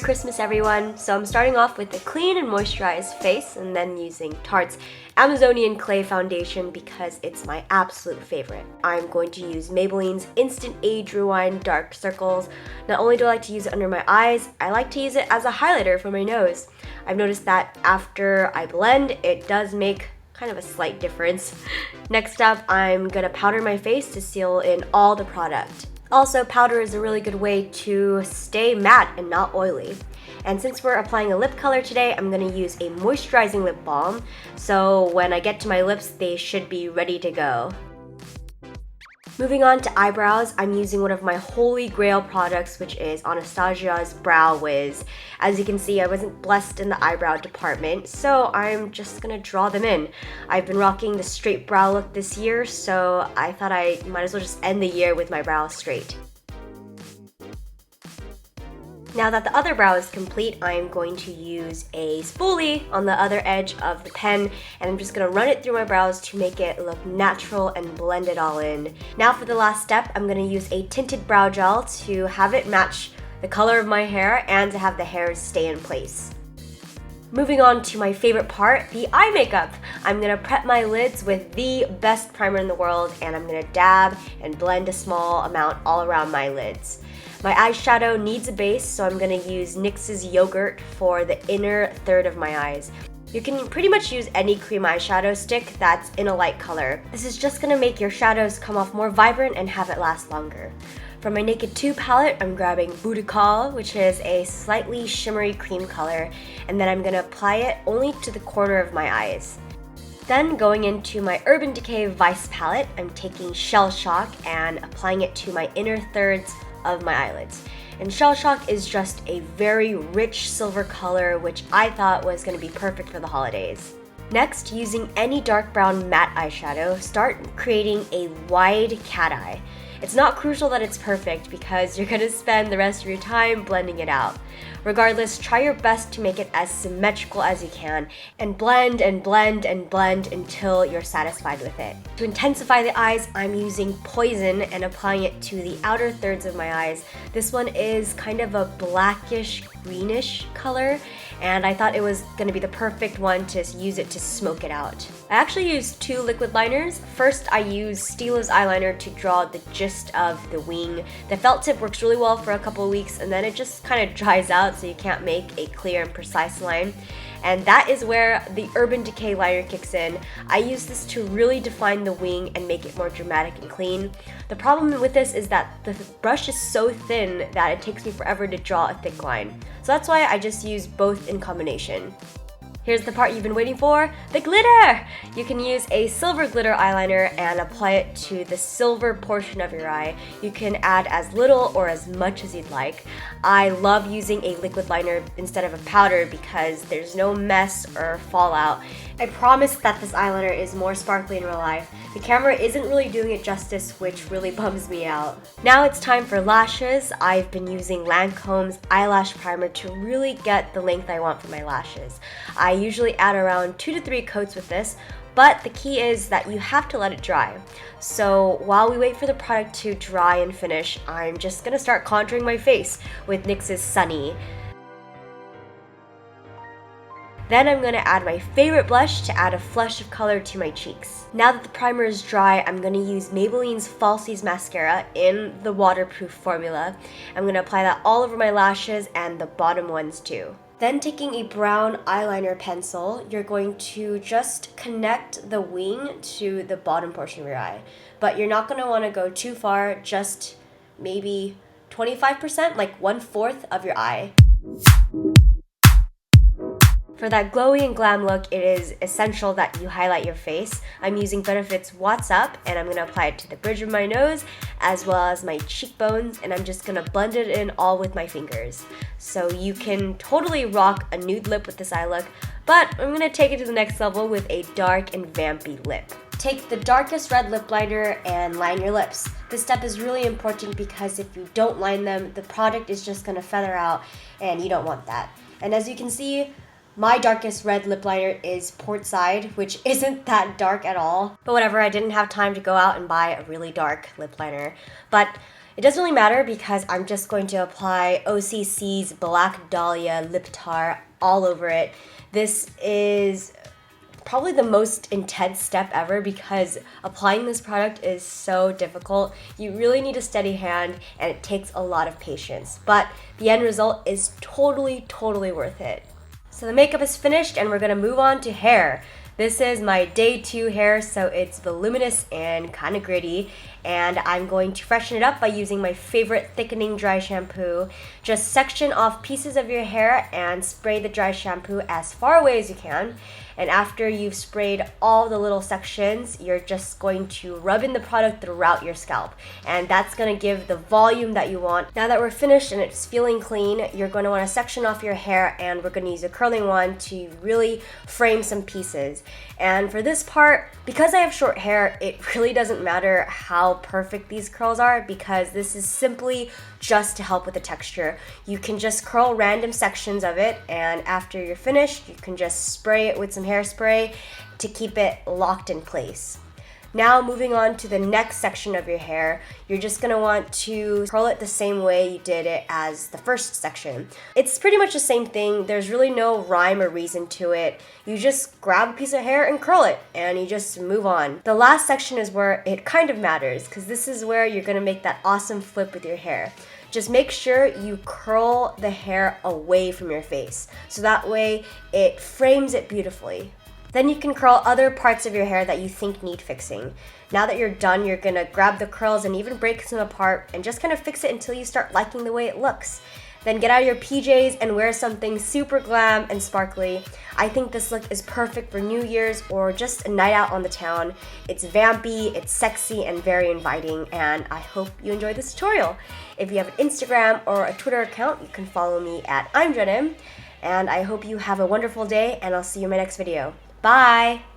Christmas everyone! So I'm starting off with a clean and moisturized face and then using Tarte's Amazonian Clay Foundation because it's my absolute favorite. I'm going to use Maybelline's Instant Age Rewind Dark Circles. Not only do I like to use it under my eyes, I like to use it as a highlighter for my nose. I've noticed that after I blend, it does make kind of a slight difference. Next up, I'm gonna powder my face to seal in all the product. Also, powder is a really good way to stay matte and not oily. And since we're applying a lip color today, I'm gonna use a moisturizing lip balm. So when I get to my lips, they should be ready to go. Moving on to eyebrows, I'm using one of my holy grail products, which is Anastasia's Brow Wiz. As you can see, I wasn't blessed in the eyebrow department, so I'm just gonna draw them in. I've been rocking the straight brow look this year, so I thought I might as well just end the year with my brows straight. Now that the other brow is complete, I'm going to use a spoolie on the other edge of the pen, and I'm just gonna run it through my brows to make it look natural and blend it all in. Now for the last step, I'm gonna use a tinted brow gel to have it match the color of my hair and to have the hairs stay in place. Moving on to my favorite part, the eye makeup. I'm gonna prep my lids with the best primer in the world, and I'm gonna dab and blend a small amount all around my lids. My eyeshadow needs a base, so I'm gonna use NYX's Yogurt for the inner third of my eyes. You can pretty much use any cream eyeshadow stick that's in a light color. This is just gonna make your shadows come off more vibrant and have it last longer. For my Naked 2 palette, I'm grabbing Boutical, which is a slightly shimmery cream color, and then I'm gonna apply it only to the corner of my eyes. Then going into my Urban Decay Vice palette, I'm taking Shell Shock and applying it to my inner thirds of my eyelids. And Shell Shock is just a very rich silver color, which I thought was going to be perfect for the holidays. Next, using any dark brown matte eyeshadow, start creating a wide cat eye. It's not crucial that it's perfect because you're going to spend the rest of your time blending it out. Regardless, try your best to make it as symmetrical as you can and blend and blend and blend until you're satisfied with it. To intensify the eyes, I'm using Poison and applying it to the outer thirds of my eyes. This one is kind of a blackish greenish color, and I thought it was going to be the perfect one to use it to smoke it out. I actually used two liquid liners. First, I used Stilo's eyeliner to draw the gist of the wing. The felt tip works really well for a couple of weeks, and then it just kind of dries out so you can't make a clear and precise line. And that is where the Urban Decay liner kicks in. I use this to really define the wing and make it more dramatic and clean. The problem with this is that the brush is so thin that it takes me forever to draw a thick line. So that's why I just use both in combination. Here's the part you've been waiting for, the glitter! You can use a silver glitter eyeliner and apply it to the silver portion of your eye. You can add as little or as much as you'd like. I love using a liquid liner instead of a powder because there's no mess or fallout. I promise that this eyeliner is more sparkly in real life. The camera isn't really doing it justice, which really bums me out. Now it's time for lashes. I've been using Lancome's eyelash primer to really get the length I want for my lashes. I usually add around 2 to 3 coats with this, but the key is that you have to let it dry. So while we wait for the product to dry and finish, I'm just gonna start contouring my face with NYX's Sunny. Then I'm going to add my favorite blush to add a flush of color to my cheeks. Now that the primer is dry, I'm going to use Maybelline's Falsies mascara in the waterproof formula. I'm going to apply that all over my lashes and the bottom ones too. Then taking a brown eyeliner pencil, you're going to just connect the wing to the bottom portion of your eye. But you're not going to want to go too far, just maybe 25%, like 1/4 of your eye. For that glowy and glam look, it is essential that you highlight your face. I'm using Benefit's What's Up, and I'm going to apply it to the bridge of my nose as well as my cheekbones, and I'm just going to blend it in all with my fingers. So you can totally rock a nude lip with this eye look, but I'm going to take it to the next level with a dark and vampy lip. Take the darkest red lip liner and line your lips. This step is really important because if you don't line them, the product is just going to feather out, and you don't want that. And as you can see, my darkest red lip liner is Portside, which isn't that dark at all. But whatever, I didn't have time to go out and buy a really dark lip liner. But It doesn't really matter because I'm just going to apply OCC's Black Dahlia Lip Tar all over it. This is probably the most intense step ever because applying this product is so difficult. You really need a steady hand and it takes a lot of patience, but the end result is totally worth it. So the makeup is finished and we're gonna move on to hair. This is my day 2 hair, so it's voluminous and kind of gritty, and I'm going to freshen it up by using my favorite thickening dry shampoo. Just section off pieces of your hair and spray the dry shampoo as far away as you can. And after you've sprayed all the little sections, you're just going to rub in the product throughout your scalp. And that's going to give the volume that you want. Now that we're finished and it's feeling clean, you're going to want to section off your hair, and we're going to use a curling wand to really frame some pieces. And for this part, because I have short hair, it really doesn't matter how perfect these curls are because this is simply just to help with the texture. You can just curl random sections of it, and after you're finished, you can just spray it with some hairspray to keep it locked in place. Now moving on to the next section of your hair, you're just going to want to curl it the same way you did it as the first section. It's pretty much the same thing. There's really no rhyme or reason to it. You just grab a piece of hair and curl it, and you just move on. The last section is where it kind of matters because this is where you're going to make that awesome flip with your hair. Just make sure you curl the hair away from your face, so that way it frames it beautifully. Then you can curl other parts of your hair that you think need fixing. Now that you're done, you're gonna grab the curls and even break some apart and just kind of fix it until you start liking the way it looks. Then get out of your PJs and wear something super glam and sparkly. I think this look is perfect for New Year's or just a night out on the town. It's vampy, it's sexy, and very inviting, and I hope you enjoyed this tutorial. If you have an Instagram or a Twitter account, you can follow me at Geranium, and I hope you have a wonderful day, and I'll see you in my next video. Bye!